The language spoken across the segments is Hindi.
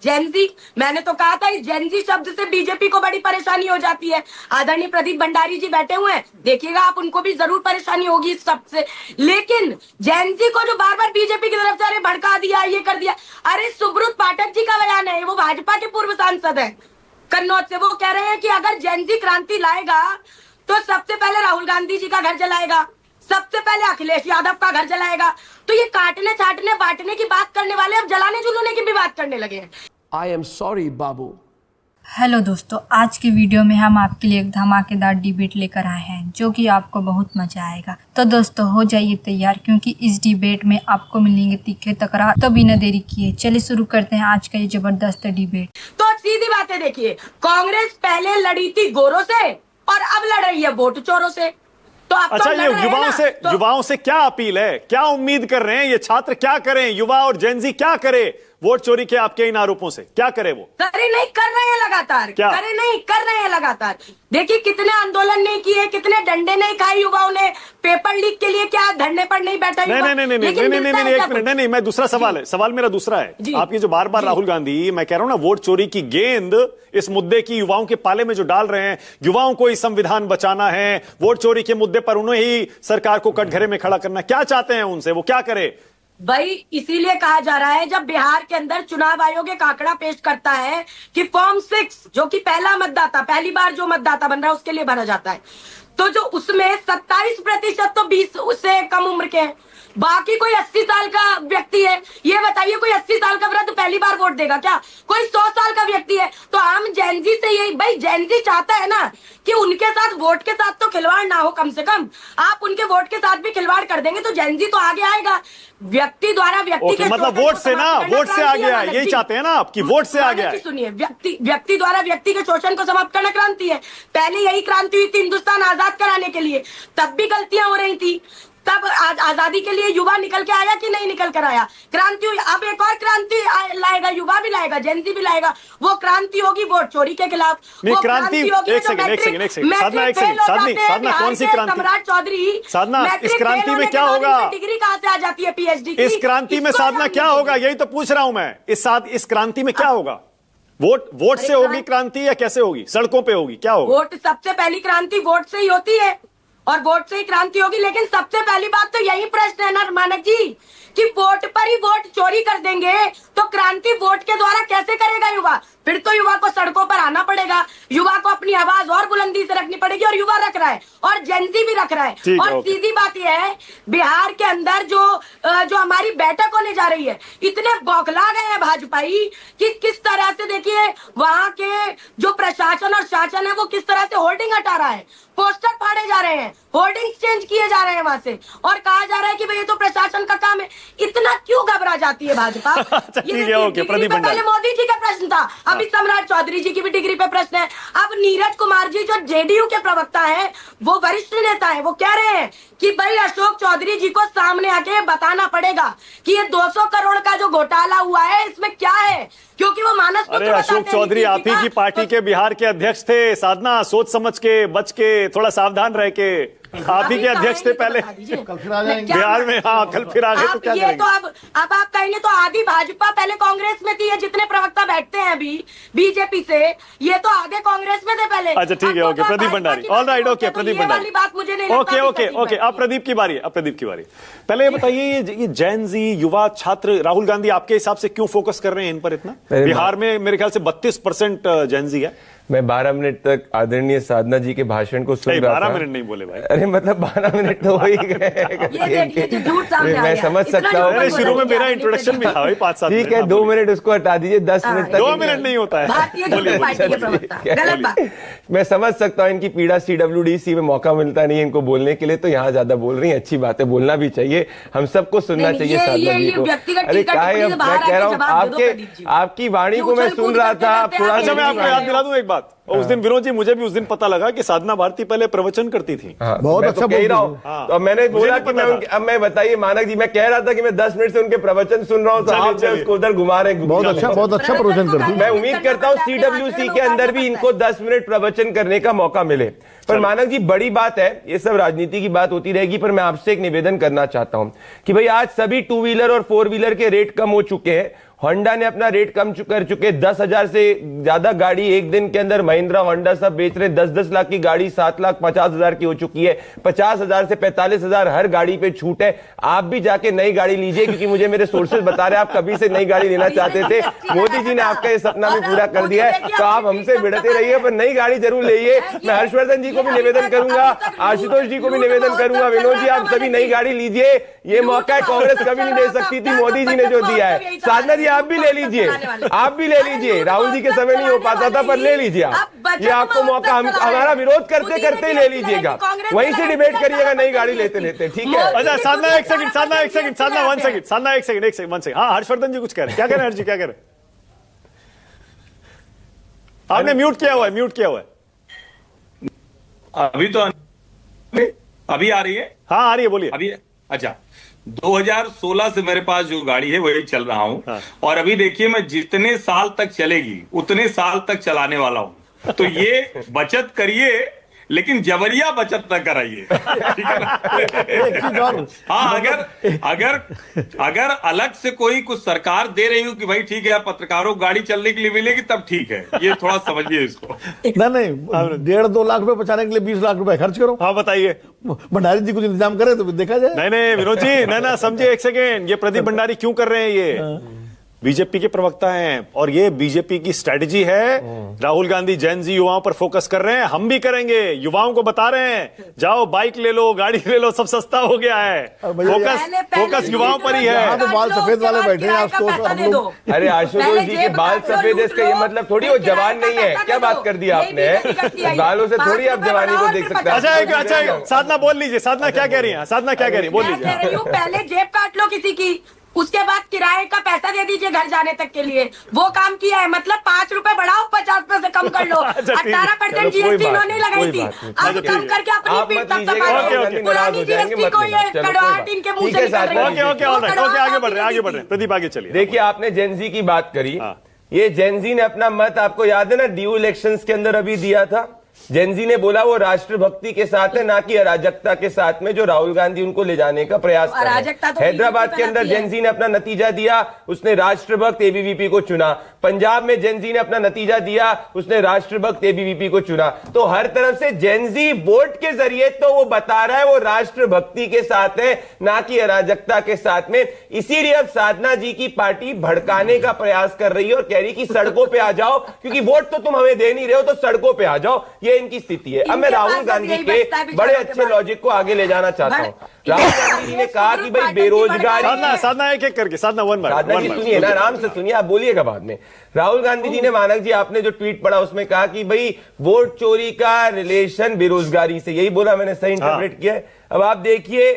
जेनजी, मैंने तो कहा था इस जेनजी शब्द से बीजेपी को बड़ी परेशानी हो जाती है। आदरणीय प्रदीप भंडारी जी बैठे हुए हैं, देखिएगा आप, उनको भी जरूर परेशानी होगी इस शब्द से। लेकिन जेनजी को जो बार बार बीजेपी की तरफ से अरे भड़का दिया, ये कर दिया, अरे सुब्रत पाठक जी का बयान है, वो भाजपा के पूर्व सांसद है कन्नौज से। वो कह रहे हैं कि अगर जेनजी क्रांति लाएगा तो सबसे पहले राहुल गांधी जी का घर जलाएगा, सबसे पहले अखिलेश यादव का घर जलाएगा। तो ये काटने छाटने बांटने की बात करने वाले अब जलाने जुलूने की भी बात करने लगे हैं। I am sorry Babu. Hello दोस्तों, आज के वीडियो में हम आपके लिए एक धमाकेदार डिबेट लेकर आए हैं जो कि आपको बहुत मजा आएगा। तो दोस्तों हो जाइए तैयार, क्योंकि इस डिबेट में आपको मिलेंगे तीखे तकरार। तो बिना देरी किए चलिए शुरू करते हैं आज का ये जबरदस्त डिबेट। तो सीधी बात है, देखिए, कांग्रेस पहले लड़ी थी गोरों से और अब लड़ रही है वोट चोरों से। तो अच्छा, ये युवाओं से क्या अपील है, क्या उम्मीद कर रहे हैं ये छात्र, क्या करें युवा और जेनजी, क्या करे वोट चोरी के आपके इन आरोपों से, क्या करे? वो करे नहीं कर रहे हैं लगातार, क्या करे नहीं कर रहे हैं लगातार। देखिए कितने आंदोलन नहीं किए, कितने डंडे नहीं खाए युवाओं ने, पेपर लीक के लिए क्या धरने पर नहीं बैठा। नहीं, एक मिनट, नहीं, मैं दूसरा सवाल मेरा दूसरा है। आप ये जो बार बार राहुल गांधी, मैं कह रहा हूं ना, वोट चोरी की गेंद इस मुद्दे की युवाओं के पाले में जो डाल रहे हैं, युवाओं को ही संविधान बचाना है, वोट चोरी के मुद्दे पर उन्हें ही सरकार को कटघरे में खड़ा करना, क्या चाहते हैं उनसे, वो क्या करे? भाई इसीलिए कहा जा रहा है, जब बिहार के अंदर चुनाव आयोग एक आंकड़ा पेश करता है कि फॉर्म 6 जो कि पहला मतदाता, पहली बार जो मतदाता बन रहा है उसके लिए भरा जाता है, तो जो उसमें 27% तो 20 से कम उम्र के हैं, बाकी कोई 80 साल का व्यक्ति है। ये बताइए कोई 80 साल का वृद्ध पहली बार वोट देगा क्या? कोई 100 साल का व्यक्ति है। तो हम जेनजी से यही, भाई जेनजी चाहता है ना कि उनके साथ वोट के साथ तो खिलवाड़ ना हो, कम से कम आप उनके वोट के साथ भी खिलवाड़ कर देंगे तो जेनजी तो आगे आएगा। व्यक्ति द्वारा व्यक्ति के मतलब वोट से ना, वोट से आगे आए, यही चाहते हैं ना आप कि वोट से आगे आए। सुनिए, व्यक्ति द्वारा व्यक्ति के शोषण को समाप्त करना क्रांति है। पहले यही क्रांति हुई थी हिंदुस्तान आजाद कराने के लिए, तब भी गलतियां हो रही थी, तब आजादी के लिए युवा निकल के आया कि नहीं निकल कर आया, क्रांति हुई। अब एक और क्रांति लाएगा, युवा भी लाएगा, जेनजी भी लाएगा, वो क्रांति होगी वोट चोरी के खिलाफ। नहीं, क्रांति एक सेकंड साधना कौन सी क्रांति? सम्राट चौधरी, साधना इस क्रांति में क्या होगा? डिग्री कहां से आ जाती है पीएचडी की? इस क्रांति में साधना क्या होगा, यही तो पूछ रहा हूं मैं। इस क्रांति में क्या होगा? वोट से होगी क्रांति या कैसे होगी? सड़कों पे होगी, क्या होगा? वोट, सबसे पहली क्रांति वोट से ही होती है और वोट से ही क्रांति होगी। लेकिन सबसे पहली बात तो यही प्रश्न है ना मानक जी कि वोट पर ही वोट चोरी कर देंगे तो क्रांति वोट के द्वारा कैसे करेगा युवा? फिर तो युवा को सड़कों पर आना पड़ेगा, युवा को अपनी आवाज और बुलंदी से रखनी पड़ेगी, और युवा रख रहा है और जेनजी भी रख रहा है। और सीधी बात यह है, बिहार के अंदर जो हमारी बैठक होने जा रही है, इतने बौखला गए हैं भाजपाई कि किस तरह से, देखिए वहां के जो प्रशासन और शासन है वो किस तरह से होर्डिंग हटा रहा है, पोस्टर फाड़े जा रहे हैं, होर्डिंग चेंज किए जा रहे हैं वहां से, और कहा जा रहा है कि भाई ये तो प्रशासन का काम है। इतना क्यों घबरा जाती है भाजपा? पहले मोदी जी का प्रश्न था, अभी सम्राट चौधरी जी की भी डिग्री पे प्रश्न है। अब नीरज कुमार जी जो जेडीयू के प्रवक्ता हैं, वो वरिष्ठ नेता हैं, वो कह रहे हैं कि भाई अशोक चौधरी जी को सामने आके बताना पड़ेगा कि ये 200 करोड़ का जो घोटाला हुआ है इसमें क्या है, क्योंकि वो मानस। अरे अशोक चौधरी आप ही की पार्टी के बिहार के अध्यक्ष थे साधना, सोच समझ के, बच के, थोड़ा सावधान रह के, आप ही के अध्यक्ष थे पहले बिहार में। हाँ, कल फिर आ गए तो क्या करेंगे? तो अब आप कहेंगे तो आधी भाजपा पहले कांग्रेस में थी, ये जितने प्रवक्ता बैठते हैं अभी बीजेपी से, ये तो आगे कांग्रेस में थे पहले। अच्छा ठीक है, okay Pradeep Bhandari, all right, okay Pradeep Bhandari, बात मुझे नहीं, ओके अब प्रदीप की बारी है, पहले ये बताइए, ये जेनजी युवा छात्र राहुल गांधी आपके हिसाब से क्यों फोकस कर रहे हैं इन पर इतना? बिहार में मेरे ख्याल से 32% जेनजी है। मैं 12 मिनट तक आदरणीय साधना जी के भाषण को सुन रहा था। 12 मिनट नहीं बोले भाई। अरे मतलब 12 मिनट तो हो ही गए। मैं समझ सकता हूँ, शुरू में मेरा इंट्रोडक्शन भी था भाई 5-7 ठीक है, 2 मिनट उसको हटा दीजिए, 10 मिनट तक। 2 मिनट नहीं होता है। मैं समझ सकता हूँ इनकी पीड़ा, CWDC में मौका मिलता नहीं है इनको बोलने के लिए, तो यहाँ ज्यादा बोल रही है, अच्छी बात है, बोलना भी चाहिए, हम सबको सुनना चाहिए साधना जी को। अरे क्या है, मैं कह रहा हूँ आपकी वाणी को मैं सुन रहा था। थोड़ा सा मैं आपको याद दिला दूं एक बात, उस दिन विनोद जी, मुझे भी उस दिन पता लगा कि साधना भारती पहले प्रवचन करती थी। बहुत अच्छा कह रहा हूँ। तो मैंने बोला कि अब मैं बताइए मानक जी, मैं कह रहा था कि मैं 10 मिनट से उनके प्रवचन सुन रहा हूँ, तो आप उसको उधर घुमा रहे हैं। बहुत अच्छा प्रवचन करती है। मैं उम्मीद करता हूँ CWC के अंदर भी इनको 10 मिनट प्रवचन करने का मौका मिले। पर मानक जी बड़ी बात है, ये सब राजनीति की बात होती रहेगी, पर मैं आपसे एक निवेदन करना चाहता हूं कि भाई आज सभी 2 व्हीलर और 4 व्हीलर के रेट कम हो चुके हैं, होंडा ने अपना रेट कम कर चुके, 10,000 से ज्यादा गाड़ी एक दिन के अंदर महिंद्रा होंडा सब बेच रहे, 10-10 लाख की गाड़ी 7,50,000 की हो चुकी है, 50,000 से 45,000 हर गाड़ी पे छूट है। आप भी जाके नई गाड़ी लीजिए, क्योंकि मुझे मेरे सोर्सेज बता रहे हैं आप कभी से नई गाड़ी लेना चाहते थे, मोदी जी ने आपका ये सपना भी पूरा कर दिया है। तो आप हमसे भिड़ते रहिए पर नई गाड़ी जरूर लीजिए। मैं हर्षवर्धन जी को भी निवेदन करूंगा, आशुतोष जी को भी निवेदन करूंगा, विनोद जी आप सभी नई गाड़ी लीजिए, ये मौका है कांग्रेस कभी नहीं दे सकती थी, मोदी जी ने जो दिया है। साधना जी आप भी ले लीजिए, आप भी ले लीजिए, राहुल जी के समय नहीं हो पाता था पर ले लीजिए आप, ये आपको मौका, हम हमारा विरोध करते करते ही ले लीजिएगा, वहीं से डिबेट करिएगा नई गाड़ी लेते लेते, ठीक है। अच्छा साधना एक सेकंड, साधना एक सेकंड, साधना 1 सेकंड, साधना एक सेकंड। हाँ हर्षवर्धन जी कुछ कह रहे हैं, क्या कह रहे हैं हर्ष जी, क्या कह रहे हैं? आपने म्यूट किया हुआ है, म्यूट किया हुआ है अभी तो, अभी आ रही है? हाँ आ रही है, बोलिए अभी। अच्छा 2016 से मेरे पास जो गाड़ी है वही चल रहा हूं। हाँ। और अभी देखिए मैं जितने साल तक चलेगी उतने साल तक चलाने वाला हूं। तो ये बचत करिए लेकिन जबरिया बचत न कराइए, ठीक है ना? हाँ, अगर अलग से कोई कुछ सरकार दे रही हो कि भाई ठीक है पत्रकारों को गाड़ी चलने के लिए मिलेगी तब ठीक है, ये थोड़ा समझिए इसको। नहीं 1.5-2 लाख रुपए बचाने के लिए 20 लाख रुपए खर्च करो। हाँ बताइए, भंडारी जी कुछ इंतजाम करे तो देखा जाए। नहीं विनोद जी, ना समझे एक सेकेंड, ये प्रदीप भंडारी क्यों कर रहे हैं? ये बीजेपी के प्रवक्ता हैं और ये बीजेपी की स्ट्रेटजी है। राहुल गांधी जेन जी युवाओं पर फोकस कर रहे हैं, हम भी करेंगे, युवाओं को बता रहे हैं जाओ बाइक ले लो, गाड़ी ले लो, सब सस्ता हो गया है। फोकस युवाओं पर ही है। तो बाल सफेद वाले बैठे हैं हम लोग। अरे आशुतोष जी के बाल सफेद है, इसका ये मतलब थोड़ी वो जवान नहीं है, क्या बात कर दी आपने? बालों से थोड़ी आप जवानी को देख सकते हैं। अच्छा साधना बोल लीजिए, साधना क्या कह रही है? साधना क्या कह रही है, बोल लीजिए। पहले जेब काट लो किसी की, उसके बाद किराए का पैसा दे दीजिए घर जाने तक के लिए, वो काम किया है। मतलब 5 रुपए बढ़ाओ, 50 पैसे कम कर लो। 18% जीएसटी इन्होंने लगाई थी, अब कम करके अपनी पीठ तक दबाएंगे। पुरानी जीएसटी को ये कड़वाहट इनके मुंह से निकल रही है। ओके आगे बढ़ रहे हैं, प्रदीप आगे चलिए। देखिए आपने जेनजी की बात करी, ये जेनजी ने अपना मत आपको याद है ना ड्यू इलेक्शंस के अंदर अभी दिया था। जेनजी ने बोला वो राष्ट्रभक्ति के साथ है, ना कि अराजकता के साथ में, जो राहुल गांधी उनको ले जाने का प्रयास कर रहे हैं। हैदराबाद के अंदर जेनजी ने अपना नतीजा दिया, उसने राष्ट्रभक्त एबीवीपी को चुना। पंजाब में जेनजी ने अपना नतीजा दिया, उसने राष्ट्रभक्त एबीवीपी को चुना। तो हर तरफ से जेनजी वोट के जरिए तो वो बता रहा है वो राष्ट्रभक्ति के साथ है, ना कि अराजकता के साथ में। इसीलिए अब साधना जी की पार्टी भड़काने का प्रयास कर रही है और कह रही कि सड़कों पे आ जाओ, क्योंकि वोट तो तुम हमें दे नहीं रहे हो, तो सड़कों पे आ जाओ। ये इनकी स्थिति है। अब मैं राहुल गांधी के बड़े अच्छे लॉजिक को आगे ले जाना चाहता हूं। राहुल गांधी जी ने कहा कि भाई बेरोजगारी, साधना एक एक करके, साधना वन बार सुनिए ना, आराम से सुनिए, आप बोलिएगा बाद में। राहुल गांधी जी ने, मानक जी आपने जो ट्वीट पढ़ा उसमें कहा कि भाई वोट चोरी का रिलेशन बेरोजगारी से, यही बोला मैंने, सही इंटरप्रेट किया है? अब आप देखिए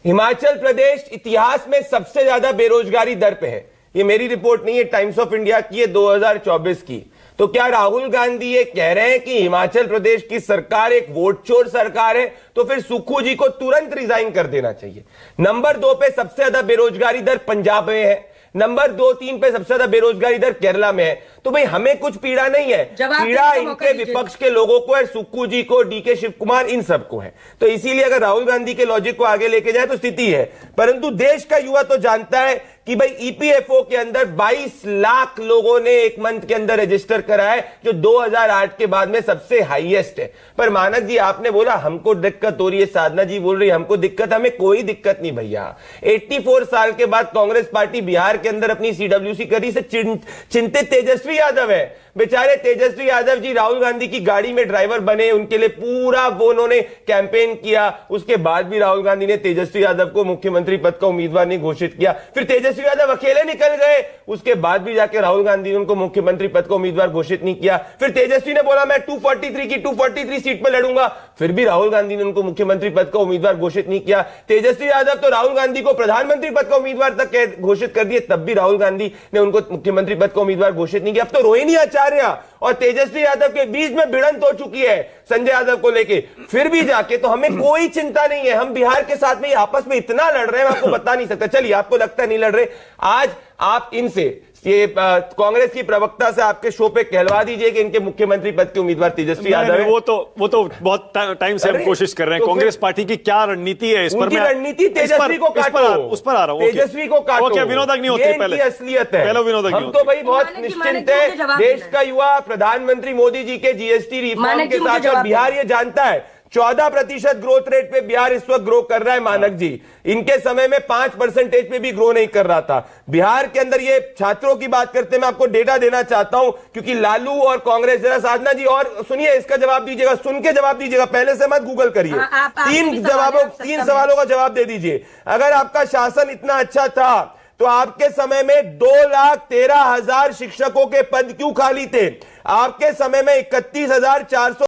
हिमाचल प्रदेश इतिहास में सबसे ज्यादा बेरोजगारी दर पे है। ये मेरी रिपोर्ट नहीं है, टाइम्स ऑफ इंडिया की है 2024 की। तो क्या राहुल गांधी ये कह रहे हैं कि हिमाचल प्रदेश की सरकार एक वोट चोर सरकार है? तो फिर सुक्खू जी को तुरंत रिजाइन कर देना चाहिए। नंबर 2 पे सबसे ज्यादा बेरोजगारी दर पंजाब में है, नंबर 2-3 पे सबसे ज्यादा बेरोजगारी दर केरला में है। तो भाई हमें कुछ पीड़ा नहीं है, पीड़ा इनके विपक्ष के लोगों को है, सुक्खू जी को, डीके शिव कुमार, इन सबको है। तो इसीलिए अगर राहुल गांधी के लॉजिक को आगे लेके जाए तो स्थिति है। परंतु देश का युवा तो जानता है कि भाई ईपीएफओ के अंदर 22 लाख लोगों ने एक मंथ के अंदर रजिस्टर करा है, जो 2008 के बाद में सबसे हाईएस्ट है। पर मानक जी आपने बोला हमको दिक्कत हो रही है, साधना जी बोल रही है हमको दिक्कत, हमें कोई दिक्कत नहीं भैया। 84 साल के बाद कांग्रेस पार्टी बिहार के अंदर अपनी सीडब्ल्यूसी करी से चिंतित तेजस्वी यादव है। बेचारे तेजस्वी यादव जी राहुल गांधी की गाड़ी में ड्राइवर बने, उनके लिए पूरा वो उन्होंने कैंपेन किया। उसके बाद भी राहुल गांधी ने तेजस्वी यादव को मुख्यमंत्री पद का उम्मीदवार नहीं घोषित किया। फिर तेजस्वी यादव अकेले निकल गए, उसके बाद भी जाके राहुल गांधी ने उनको मुख्यमंत्री पद का उम्मीदवार घोषित नहीं किया। फिर तेजस्वी ने बोला मैं 243 सीट पर लड़ूंगा, फिर भी राहुल गांधी ने उनको मुख्यमंत्री पद का उम्मीदवार घोषित नहीं किया। तेजस्वी यादव तो राहुल गांधी को प्रधानमंत्री पद का उम्मीदवार तक घोषित कर दिए, तब भी राहुल गांधी ने उनको मुख्यमंत्री पद का उम्मीदवार घोषित नहीं किया। अब तो रोहिणी आचार्य और तेजस्वी यादव के बीच में भिड़ंत हो चुकी है संजय यादव को लेके, फिर भी जाके तो हमें कोई चिंता नहीं है। हम बिहार के साथ में आपस में इतना लड़ रहे हैं, मैं आपको बता नहीं सकता। चलिए आपको लगता है नहीं लड़ रहे, आज आप इनसे ये कांग्रेस की प्रवक्ता से आपके शो पे कहलवा दीजिए कि इनके मुख्यमंत्री पद के उम्मीदवार तेजस्वी यादव है। वो तो बहुत टाइम से हम कोशिश कर रहे हैं। कांग्रेस पार्टी की क्या रणनीति है इस पर? रणनीति तेजस्वी को काटो, उस पर आ रहा हूं। तेजस्वी को काटो, क्या विनोदक नहीं होते? पहले असलियत है, पहले विनोदक हम तो भाई बहुत निश्चिंत है। देश का युवा प्रधानमंत्री मोदी जी के जीएसटी रिफॉर्म के साथ, और बिहार ये जानता है 14% ग्रोथ रेट पे बिहार इस वक्त ग्रो कर रहा है। मानक जी, इनके समय में 5% पे भी ग्रो नहीं कर रहा था बिहार के अंदर। ये छात्रों की बात करते हैं, मैं आपको डेटा देना चाहता हूं, क्योंकि लालू और कांग्रेस, जरा साधना जी और सुनिए, इसका जवाब दीजिएगा, सुन के जवाब दीजिएगा, पहले से मत गूगल करिए। तीन सवालों का जवाब दे दीजिए। अगर आपका शासन इतना अच्छा था तो आपके समय में 2,13,000 शिक्षकों के पद क्यों खाली थे? आपके समय में 31,400